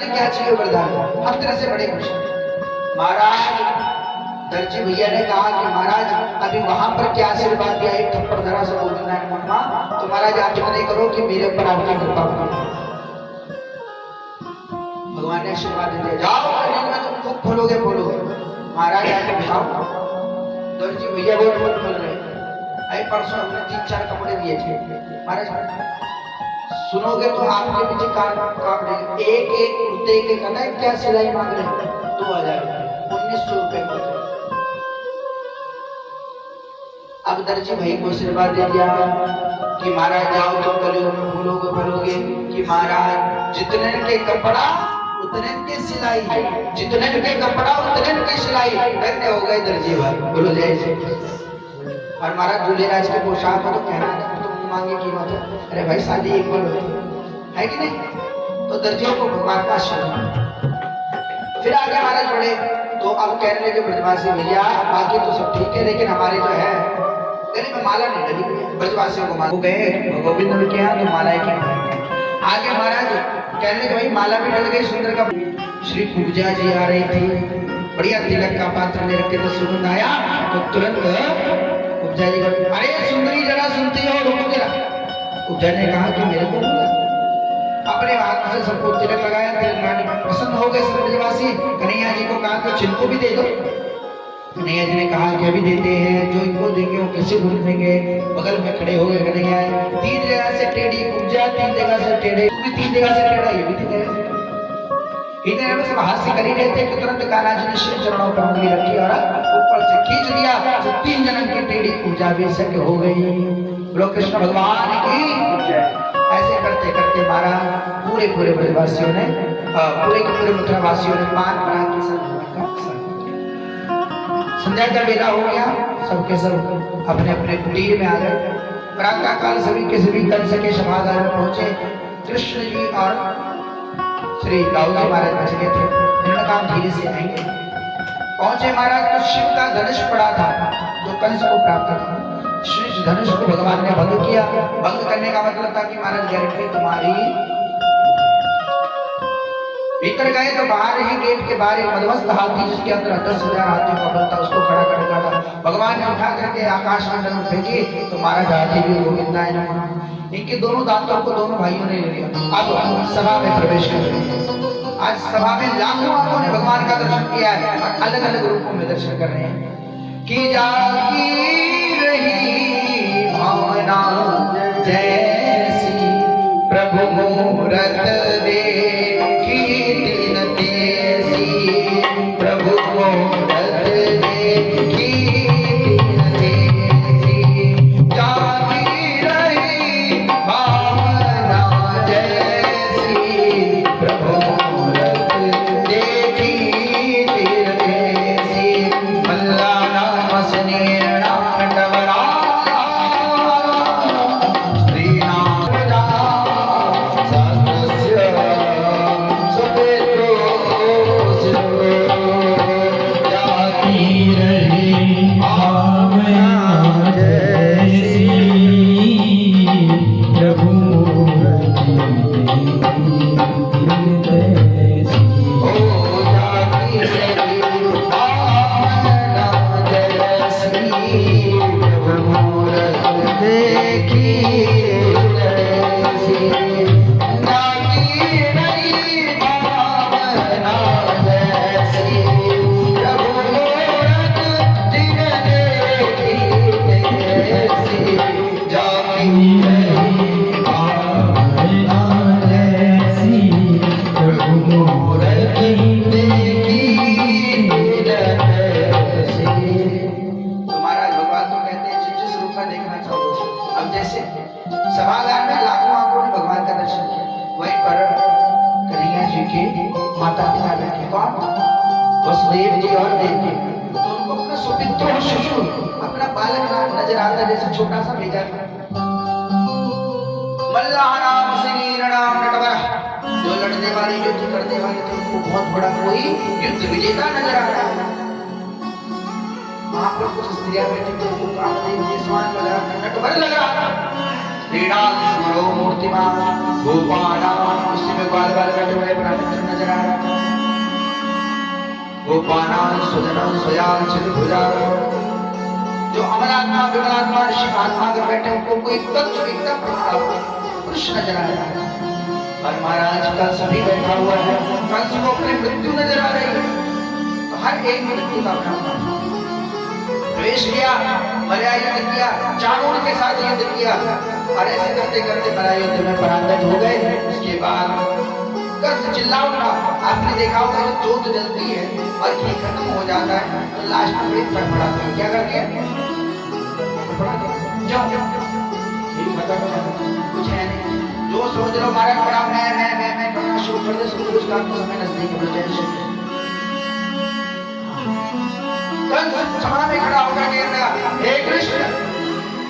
क्या चाहिए वरदान? हम तेरे से बड़े खुश हैं। महाराज दर्जी भैया ने कहा कि महाराज अभी वहां पर क्या आशीर्वाद दिया, एक थप्पड़ धरा से बोल देना है मम्मा, तो महाराज आप इतना नहीं करो कि मेरे ऊपर आपकी कृपा हो। भगवान ने आशीर्वाद दिया, जाओ कलियुग में तुम खूब फलोगे फलोगे। महाराज आके बताओ, दर्जी भैया बहुत फल फल रहे। अरे परसों हमने 3-4 कपड़े दिए थे महाराज, सुनोगे तो आपके पीछे कान काट देंगे। एक एक कुर्ते के कहना है क्या सिलाई मांग रहे हैं? 2000 1900 रुपए। अब दर्जी भाई को आशीर्वाद दे दिया कि महाराज जाओ तुम कलियुग में फूलोगे फलोगे, कि महाराज जितने के कपड़ा उतने के सिलाई, जितने के कपड़ा उतने की सिलाई। धन्य हो गए दर्जी भाई, बोलो जय जय। और महाराज दूल्हेराज के पोशाक को तो कहना है तो मांगे कीमत है। अरे भाई शादी एक बार होती है कि नहीं? तो दर्जियों को भगवान का आशीर्वाद। फिर आगे महाराज बढ़े तो अब कहने लगे ब्रजवासी भैया बाकी तो सब ठीक है, लेकिन हमारे जो है गले में माला नहीं डली। ब्रजवासियों को मालूम गए गोविंद ने किया तो माला की आगे महाराज कहने लगे भाई माला भी डल गई। सुंदर का श्री कुब्जा जी आ रही थी, बढ़िया तिलक का पात्र ले रखे तो सुगंध आया तो तुरंत कुब्जा जी अरे सुंदरी जरा सुनती हो, रुको जरा। कुब्जा ने कहा कि मेरे को अपने हाथ से सबको तिलक लगाया, तिलक लगाने प्रसन्न हो गए सब ब्रजवासी। कन्हैया जी को कहा कि चिनको भी दे दो। कन्हैया जी ने कहा कि अभी देते हैं, जो इनको देंगे वो कैसे भूल देंगे। बगल में खड़े हो गए कन्हैया, 3 जगह से टेढ़ी कुब्जा, 3 जगह से टेढ़े, 3 जगह से टेढ़ा, ये भी 3 जगह से। इतने में सब हास्य कर ही रहे थे कि तुरंत कान्हा जी ने श्री चरणों पर उंगली रखी और ऊपर से खींच दिया, 3 जन्म की टेढ़ी कुब्जा भी सक हो गई। बोलो कृष्ण भगवान की जय। ऐसे करते करते महाराज पूरे ब्रजवासियों ने पूरे मथुरा वासियों ने पान पराग के साथ संध्या का बेला हो गया, सबके सब अपने अपने कुटीर में आ गए। प्रातः काल सभी के सभी कंस के सभागार में पहुंचे। कृष्ण जी और श्री राव जी महाराज बच गए थे, इन्होंने कहा धीरे से आएंगे। पहुंचे महाराज तो शिव का धनुष पड़ा था जो कंस को प्राप्त था। श्री धनुष को भगवान ने भंग किया। भंग करने का मतलब था कि महाराज गारंटी तुम्हारी। भीतर गए तो बाहर ही गेट के बाहर एक मदमस्त हाथी जिसके अंदर 10,000 हाथियों का बल था उसको खड़ा कर रखा था। भगवान ने उठा करके आकाश मंडल में फेंकी तो महाराज हाथी भी गोविंदाय नमः। इनके दोनों दांतों को दोनों भाइयों ने ले लिया। अब सभा में प्रवेश कर रहे हैं। आज सभा में लाखों आंखों ने भगवान का दर्शन किया है और अलग अलग रूपों में दर्शन कर रहे हैं। कि जागी रही भावना जैसी प्रभु मूरत देखी दिन तेसी, प्रभु मूरत देखी दिन तेसी। जागी रही भावना जैसी प्रभु मूरत देखी दिन तेसी। मल्ला नाम स्नेरणा नटवरा सभागार में लाखों आंखों ने भगवान का दर्शन किया। वहीं पर कन्हैया जी के माता पिता बैठे, कौन? वसुदेव जी और देवकी। तो उनको अपना सुपुत्र शिशु अपना बालक नजर आता जैसे छोटा सा भेजा था। मल्लाह नाम श्री राम नटवर, जो लड़ने वाले युद्ध करने वाले थे उनको बहुत बड़ा कोई युद्ध विजेता नजर आ रहा है। वहां पर कुछ स्त्रियां बैठी थी, उनको कामदेव जी समान लगा नटवर लग रहा था। क्रीड़ा स्मरो मूर्तिमान गोपाला, उसी में बाल बाल बैठे हुए बड़ा नजर आ रूपाणां सुजनं स्वयां चतुर्भुजा। जो अमरात्मा विमलात्मा ऋषि महात्मा अगर बैठे उनको कोई तत्व एकदम पुरुष नजर आ रहा है। और महाराज का सभी बैठा हुआ है, कंस को अपनी मृत्यु नजर आ रही है। तो हर एक मृत्यु का अपना प्रवेश किया, मलया युद्ध किया, चाणूर के साथ युद्ध किया और ऐसे करते करते मलया युद्ध में पराजित हो गए। उसके बाद कंस चिल्ला उठा। आपने देखा होगा जब जोत जलती है और घी खत्म हो जाता है तो लास्ट में एक फड़फड़ाते हैं। क्या करके कुछ है नहीं, जो समझ लो महाराज बड़ा मैं करना शुरू कर दे, सब उसका समय नजदीक हो जाए। कंस सभा में खड़ा होकर कहने लगा, हे कृष्ण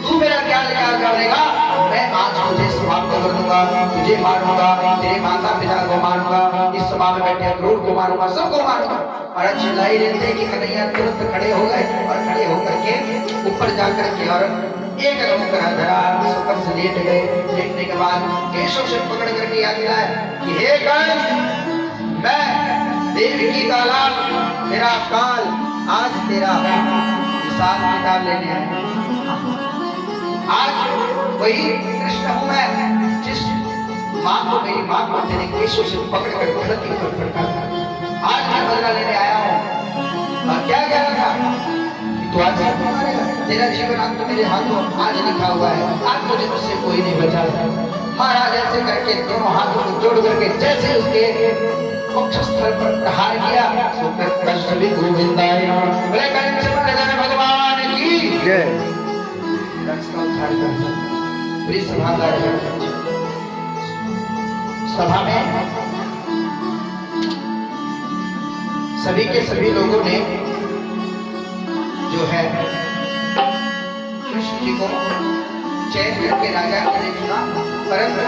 तू मेरा क्या विचार करेगा? मैं आज तुझे समाप्त कर दूंगा, तुझे मारूंगा, तेरे माता पिता को मारूंगा, इस सभा में बैठे क्रूर को मारूंगा, सबको मारूंगा। और चिल्लाई रहते कि कन्हैया तुरंत खड़े हो गए और खड़े होकर के ऊपर जाकर के और एक रंग धरा ऊपर से लेट गए। लेटने के बाद केशव से पकड़ करके याद दिलाया कि हे कंस, मैं देवकी का लाल तेरा काल आज तेरा हिसाब किताब लेने आया। आज वही कृष्ण हूं मैं जिस माँ को मेरी माँ को तेरे केशों से पकड़ कर धरती पर फटका। आज मैं बदला लेने आया हूँ। और क्या कह रहा था कि तू आज मारेगा, तेरा जीवन अंत मेरे हाथों आज लिखा हुआ है, आज मुझे तुझसे कोई नहीं बचा सकता। महाराज ऐसे करके दोनों हाथों को जोड़ करके जैसे उसके वक्षस्थल पर प्रहार किया तो कृष्ण भी गोविंदाय बोले, कंस भगवान की जय। कंस का उद्धार कर पूरी सभा का सभा में सभी के सभी लोगों ने जो है कृष्ण जी को चैन करके राजा के लिए चुना, परंतु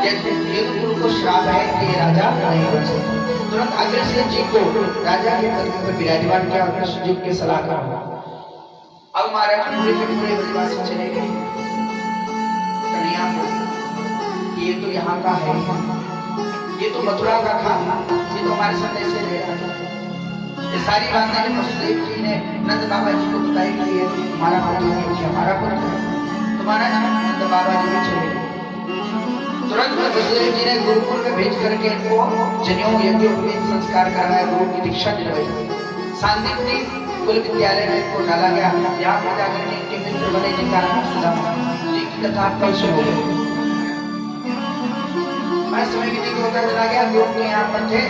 यदुकुल को श्राप है कि ये राजा नहीं बन सकता। तुरंत अग्रसेन जी को राजा के पद पर विराजमान किया और कृष्ण जी के सलाहकार हुआ। अब महाराज पूरे के पूरे परिवार से चले गए कन्हैया को, ये तो यहाँ का है, ये तो मथुरा का था, ये तो हमारे साथ ऐसे रह रहा था। ये सारी बातें वसुदेव जी ने नंद बाबा जी को बताई कि ये हमारा पुत्र है, हमारा पुत्र है। तुम्हारा नंद बाबा जी भी चले गए। तुरंत वसुदेव जी ने गुरुकुल में भेज करके इनको जनेऊ यज्ञोपवीत संस्कार कराया, गुरु की दीक्षा दिलवाई। सांदीपनी कुल विद्यालय में इनको डाला गया। यहाँ पर जाकर के इनके मित्र बने जिनका नाम सुदामा जी की कथा कल सुनोगे। मैं समय की नहीं होता चला गया, गुरु के यहाँ पर थे।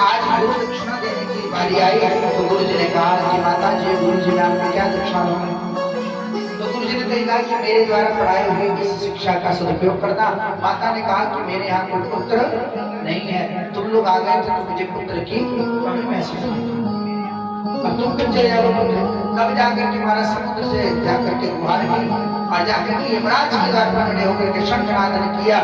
आज गुरु दक्षिणा देने की बारी आई तो गुरु जी ने कहा कि माता जी, गुरु जी ने आपको क्या दक्षिणा दूंगा? तो गुरु जी ने कहा कि मेरे द्वारा पढ़ाई हुई इस शिक्षा का सदुपयोग करना। माता ने कहा कि मेरे यहाँ कोई पुत्र नहीं है, तुम लोग आ गए थे तो मुझे पुत्र की कमी महसूस हुई, अब तुम फिर चले जाओ पुत्र। तब जाकर के महाराज समुद्र से जाकर के गुहार की और जाकर के यमराज के द्वार पर खड़े होकर के शंखनादन किया।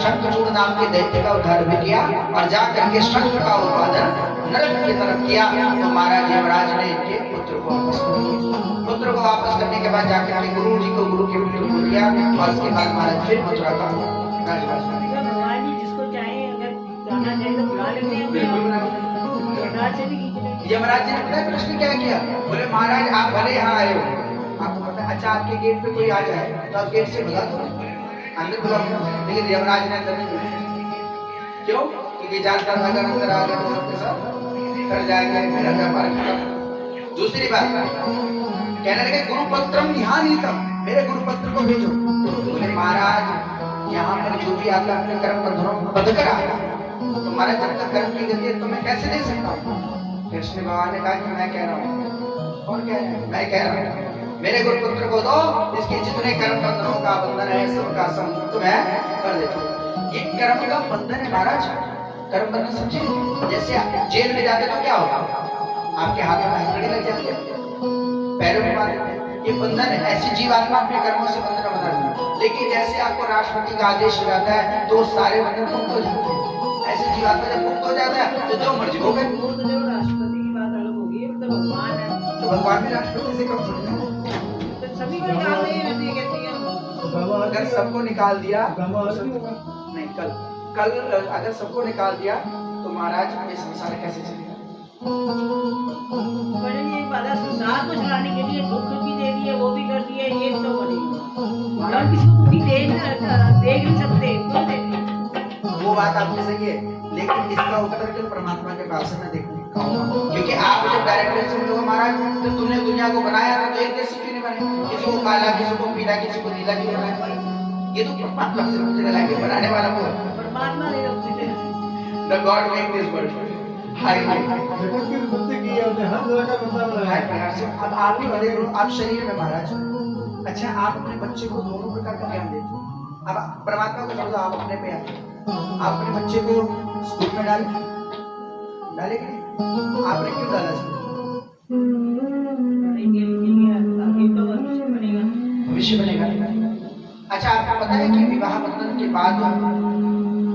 शंखचूड़ नाम के दैत्य का उद्धार भी किया और जाकर के शंख का उत्पादन नरक की तरफ किया। तो महाराज यमराज ने इनके पुत्र को वापस कर दिया। पुत्र को वापस करने के बाद जाकर के गुरु जी को गुरु के पुत्र को दिया और उसके बाद महाराज फिर मथुरा का राजवास किया। भगवान जी जिसको चाहे अगर जाना चाहे तो बुला लेते हैं। यमराज जी ने पता कृष्ण क्या किया? बोले महाराज आप भले यहाँ आए हो, आपको पता है, अच्छा आपके गेट पे कोई आ जाए तो आप गेट से भगा दो, अंदर बुला दो। लेकिन यमराज ने अंदर नहीं बुलाया। क्यों? क्योंकि जानता था अगर अंदर आ गए तो सबके साथ कर जाएंगे, मेरा व्यापार खत्म। दूसरी बात कहने लगे गुरुपत्रम ध्यान ही तब, मेरे गुरुपत्र को भेजो। बोले महाराज यहाँ पर जो भी आता अपने कर्म बंधनों को बंध कर आया, तुम्हारे जब तक कर्म की गति है तो मैं कैसे दे सकता हूँ? कृष्ण भगवान ने कहा कि मैं कह रहा हूँ। और क्या है? मैं कह रहा हूँ मेरे गुरुपुत्र को दो, इसके जितने कर्म बंधनों का बंधन है सबका संयुक्त मैं कर देता हूँ। ये कर्म का बंधन है महाराज, कर्म बंधन समझे? जैसे जेल में जाते तो क्या होगा? आपके हाथों में हथकड़ी लग जाती है, पैरों में बांध देते हैं। ये बंधन है। ऐसी जीवात्मा अपने कर्मों से बंधन बना लेती है। लेकिन जैसे आपको राष्ट्रपति का आदेश हो जाता है तो सारे बंधन मुक्त हो जाते हैं। ऐसी जीवात्मा जब मुक्त हो जाता है तो जो मर्जी हो गए। राष्ट्रपति की बात अलग होगी, मतलब भगवान है तो भगवान भी राष्ट्रपति से कम थोड़ी है। सभी को निकाल नहीं रहती है, कहती है अगर सबको निकाल दिया नहीं, कल अगर सबको निकाल दिया तो महाराज ये संसार कैसे चलेगा? बड़े ये बाधा संसार को चलाने के लिए दुख भी दे दिए, वो भी कर दिए, ये तो बड़ी हम किसी को दुखी देख नहीं सकते, क्यों देते? वो बात आपकी सही है, लेकिन इसका उत्तर केवल परमात्मा के पास है, मैं देखने का हूं। क्योंकि आप जब डायरेक्टली समझोगे महाराज तो तुमने दुनिया को बनाया था, तो एक जैसी क्यों नहीं बने? किसी को काला, किसी को पीला, किसी को नीला क्यों बनाया? ये तो परमात्मा से मुझे लगा कि बनाने वाला को परमात्मा ने रखते हैं। The God make this world. हाय जगत की उत्पत्ति की है, उसने हर तरह का बंदा बनाया हाय है। प्रकार से अब आप ही बने रहो, आप शरीर में महाराज। अच्छा, आप अपने बच्चे को दोनों प्रकार का ज्ञान देते हो। अब परमात्मा को छोड़ दो, आप अपने पे आते हो। आप अपने बच्चे को स्कूल में डाले कि नहीं? आपने क्यों डाला स्कूल? भविष्य बनेगा। अच्छा, आपको पता है कि विवाह बंधन के बाद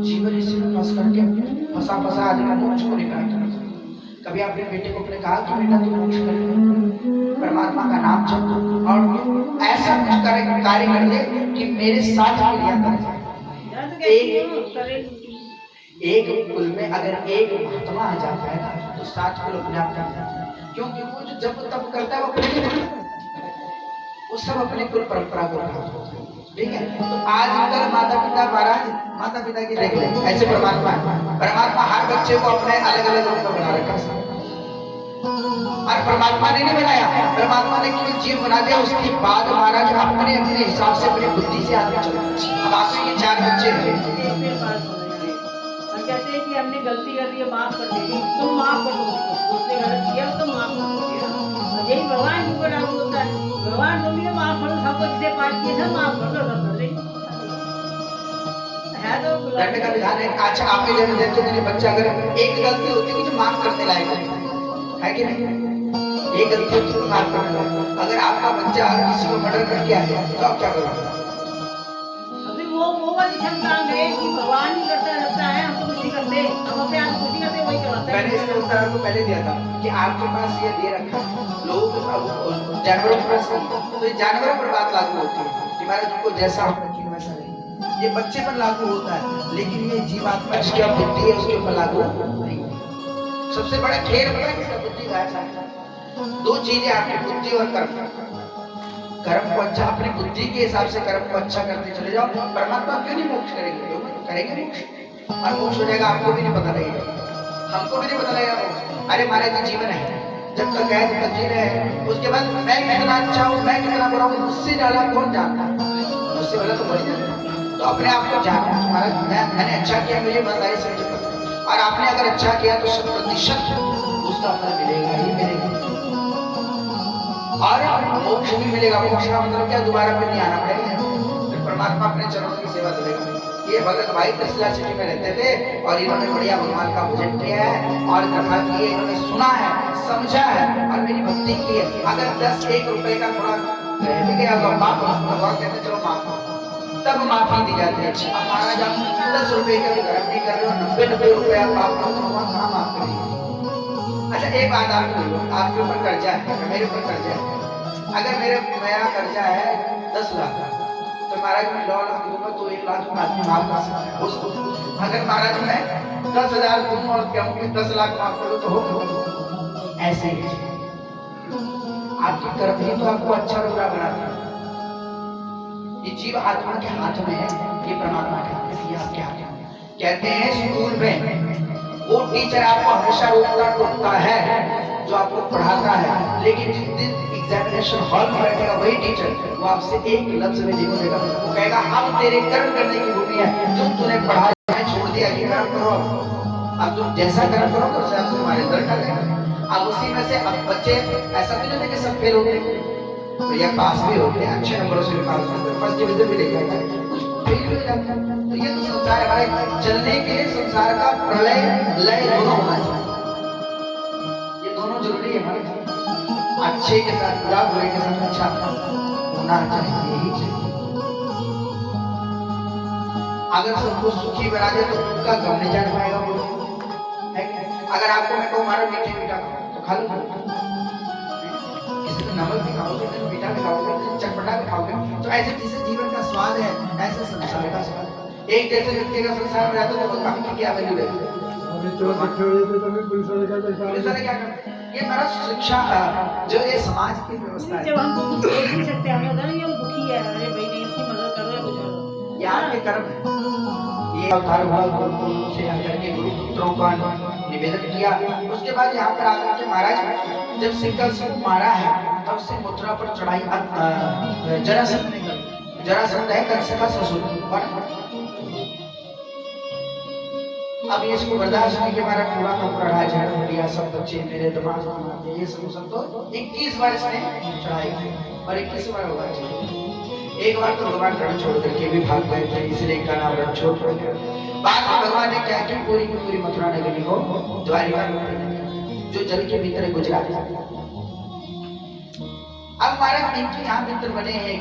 जीवन इसी में फंस करके फंसा आदमी मोक्ष को नहीं प्राप्त कर सकता। कभी आपने बेटे को अपने कहा कि बेटा तू मोक्ष कर ले, परमात्मा का नाम जप और ऐसा कुछ कार्य कर ले कि मेरे साथ क्रिया कर। एक कुल में अगर एक महात्मा आ जाता है ना, तो 7 कुल अपने आप कर जाते हैं। क्योंकि वो जो जब तब करता है वो अपने लिए नहीं करता, वो सब अपने कुल परंपरा को प्राप्त होता है। ठीक है, तो आजकल माता पिता महाराज, माता पिता की देख ले, ऐसे परमात्मा हर बच्चे को अपने अलग अलग रूप में बना रखा है। और परमात्मा ने नहीं बनाया, परमात्मा ने केवल जीव बना दिया। उसके बाद महाराज अपने अपने हिसाब से अपनी बुद्धि से आगे चलते। अब आपके ये 4 बच्चे हैं, कहते हैं कि हमने गलती कर दी है, माफ कर देगी, तुम माफ कर दो, उसने गलत किया तो माफ कर दो। यही भगवान जी को लागू होता है, भगवान जो भी माफ करो, सबको जिसे पाप किए थे माफ कर दो, सब कर देंगे। है तो दंड का विधान है। अच्छा, आपके जन्म देते हो बच्चा अगर एक गलती होती है तो माफ करने लायक है कि नहीं? एक गलती होती है तो माफ करने लायक। अगर आपका बच्चा किसी को मर्डर करके आ जाए तो आप क्या करोगे? वो वाली शंका है कि भगवान ही करता रहता है, हम तो कुछ नहीं करते, हम अपने आप कुछ नहीं करते, वही करवाता है। मैंने इसका उत्तर आपको पहले दिया था कि आपके पास ये दे रखा है, लोग जानवरों के पास तो ये जानवरों पर बात लागू होती है कि महाराज उनको जैसा आप रखेंगे वैसा नहीं। ये बच्चे पर लागू होता है, लेकिन ये जीवात्मा जिसकी बुद्धि है उसके ऊपर लागू नहीं। सबसे बड़ा खेल पता है किसका? बुद्धि का है। 2 चीजें आपकी बुद्धि और कर्म। कर्म को अच्छा, अपनी बुद्धि के हिसाब से कर्म को अच्छा करते चले जाओ। परमात्मा क्यों नहीं मोक्ष करेंगे? करेंगे मोक्ष, और मोक्ष हो जाएगा, आपको भी नहीं पता लगेगा, हमको भी नहीं पता लगेगा मोक्ष। अरे महाराज ये जीवन है, जब तक है तब तक जी रहे हैं। उसके बाद मैं कितना अच्छा हूँ, मैं कितना बुरा हूँ, मुझसे ज्यादा कौन जानता है? मुझसे पहले तो वही जानता है। तो अपने आप को जानो, तुम्हारा मैंने अच्छा किया, मुझे ईमानदारी से मुझे पता, और आपने अगर अच्छा किया तो 100% उसका फल मिलेगा ही मिलेगा, और मोक्ष भी मिलेगा। मोक्ष का मतलब क्या? दोबारा फिर नहीं आना पड़ेगा, फिर परमात्मा अपने चरणों की सेवा करेगा। ये भगत भाई तसला सिटी में रहते थे और इन्होंने बढ़िया भगवान का भजन किया है और कथा की है, इन्होंने सुना है, समझा है और मेरी भक्ति की है। अगर 10-1 रुपए का थोड़ा रह भी गया तो माफ, भगवान कहते चलो माफ, तब माफी दी जाती है। अब महाराज आप 10 रुपए का भी कर्म नहीं कर रहे हो, 90 रुपए आप पाप करो तो भगवान कहाँ माफ करेंगे? अच्छा, एक बात आपके ऊपर कर्जा है, मेरे ऊपर कर्जा है। अगर मेरा कर्जा है 10 लाख, तो महाराज मैं 9 लाख दूंगा तो 1 लाख में आदमी माफ कर सकता है उसको। अगर महाराज मैं 10,000 दूंगा और कहूँ कि 10 लाख माफ करो तो हो। ऐसे ही आपकी कर्म ही तो आपको अच्छा बुरा बनाता है। ये जीव आत्मा के हाथ में है, ये परमात्मा के हाथ में, ये आपके हाथ में। कहते हैं स्कूल में वो टीचर आपको हमेशा रोकता है जो आपको पढ़ाता है, लेकिन जिस दिन एग्जामिनेशन हॉल में बैठेगा वही टीचर, वो आपसे एक लफ्ज में नहीं बोलेगा, वो कहेगा अब तेरे कर्म करने की भूमि है, जो तूने पढ़ाया है छोड़ दिया, ये कर्म करो। अब तुम जैसा कर्म करोगे उससे आपसे तुम्हारे रिजल्ट आएगा। अब उसी में से अब बच्चे ऐसा भी नहीं है कि सब फेल होते हैं, भैया पास भी होते हैं, अच्छे नंबरों से पास होते हैं, फर्स्ट डिवीजन भी लेके आते हैं, कुछ फेल भी हो जाते हैं। तो ये तो संसार हमारे चलने के लिए संसार का प्रलय लय दोनों होना चाहिए, ये दोनों जरूरी है हमारे। अच्छे के साथ बुरा, बुरे के साथ अच्छा होना चाहिए, यही चाहिए। अगर सबको सुखी बना दे तो उनका गम नहीं जान पाएगा वो, है कि नहीं? अगर आपको मैं कहूँ मारो मीठे मीठा तो खा लो, किसी को नमक भी खाओगे, तो मीठा भी खाओगे, चटपटा भी खाओगे, तो ऐसे जिसे जीवन का स्वाद है ऐसे संसार का स्वाद। एक जैसे व्यक्ति का संसार में रहता तो भगवान की क्या वैल्यू है? चोर इकट्ठे हो जाते तो फिर पुलिस वाले क्या करता पुलिस वाले क्या करते हैं? ये मेरा शिक्षा जो ये समाज की व्यवस्था है। जब हम कुछ देख नहीं सकते हमें होता नहीं, हम दुखी है, अरे भाई नहीं इसकी मदद करो या कुछ करो। ये आपके कर्म है। ये अवतार हुआ गुरुकुल से आकर के गुरु पुत्रों का निवेदन किया। उसके बाद यहाँ पर आकर के महाराज जब सिंगल से मारा है तब से मथुरा पर चढ़ाई जरासंध ने कर। जरासंध है कंस का ससुर। अब ये इसको बर्दाश्त नहीं कि हमारा पूरा का पूरा राज हड़प लिया, सब बच्चे मेरे दिमाग में ये सब तो 21 बार इसने चढ़ाई की और 21 बार होगा। एक बार तो भगवान रण छोड़ करके भी भाग गए थे, इसलिए इनका नाम रण छोड़ पड़ गया। बाद में भगवान ने क्या किया, पूरी की पूरी मथुरा नगरी को द्वारिका जो जल के भीतर गुजरा। अब हमारे इनके यहाँ मित्र बने हैं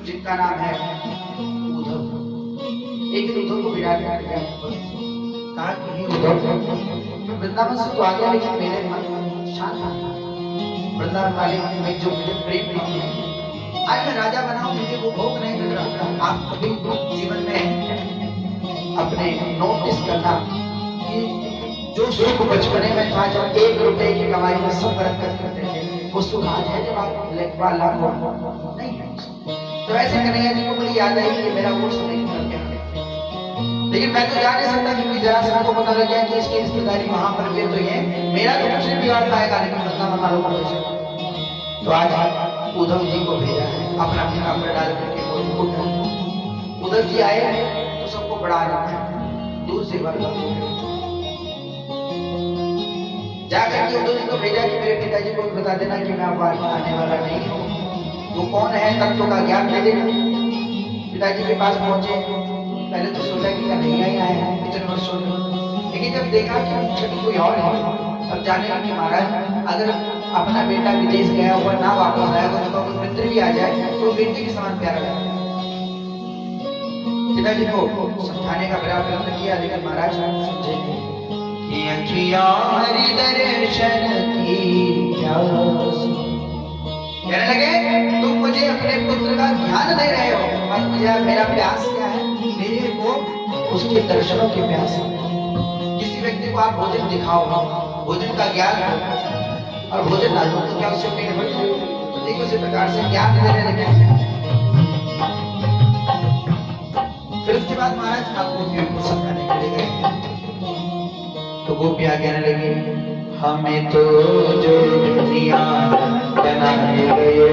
जिनका नाम है उद्धव। एक दिन उद्धव को विराट कर दिया, कहा कि हे उद्धव, वृंदावन से तो आ गया लेकिन मेरे मन शांत था। वृंदावन वाले में जो मुझे प्रेम नहीं है, आज मैं राजा बना हूं, मुझे वो भोग नहीं मिल रहा। आप कभी जीवन में अपने नोटिस करना कि जो सुख बचपने में था, जब 1 रुपए की कमाई में सब बरकत करते थे, वो सुख आज है जब आप लेखपाल नहीं है। तो ऐसे कन्हैया जी को बड़ी याद आई कि मेरा वो समय निकल गया। लेकिन मैं तो जान नहीं सकता क्योंकि जरासंध को पता लग गया कि इसकी रिश्तेदारी वहां पर भी तो ये मेरा तो कुछ नहीं बिगाड़ पाएगा, लेकिन बंदा मना लो तो आज उद्धव जी को भेजा है अपना काम पर डाल करके। उद्धव जी आए तो सबको बड़ा आनंद है, दूर से बात जाकर के उद्धव जी को भेजा कि मेरे पिताजी को बता देना कि मैं अब आने वाला नहीं हूँ, वो कौन है तत्व का ज्ञान दे देना। पिताजी के पास पहुंचे, पहले तो सोचा कि कन्हैया ही आए हैं इतने वर्षों में, लेकिन जब देखा कि छठी कोई और है, अब जाने कि महाराज अगर अपना बेटा विदेश गया हुआ ना वापस आएगा, उसका कोई मित्र भी आ जाए तो बेटे के समान प्यारा लगेगा। पिताजी को समझाने का बड़ा प्रयत्न किया, लेकिन महाराज समझे कि अखियारी दर्शन की प्यास। कहने लगे तुम मुझे अपने पुत्र का ज्ञान दे रहे हो और मुझे मेरा प्यास क्या है, मेरे को उसके दर्शनों की प्यास है। किसी व्यक्ति को आप भोजन दिखाओ, भोजन का ज्ञान और भोजन ना दो तो क्या उससे पेट भर जाएगा। ठीक उसी प्रकार से ज्ञान देने लगे। फिर उसके बाद महाराज आप गोपियों को समझाने के लिए गए तो गोपियां कहने लगी हमें तो जो दुनिया बनाए गए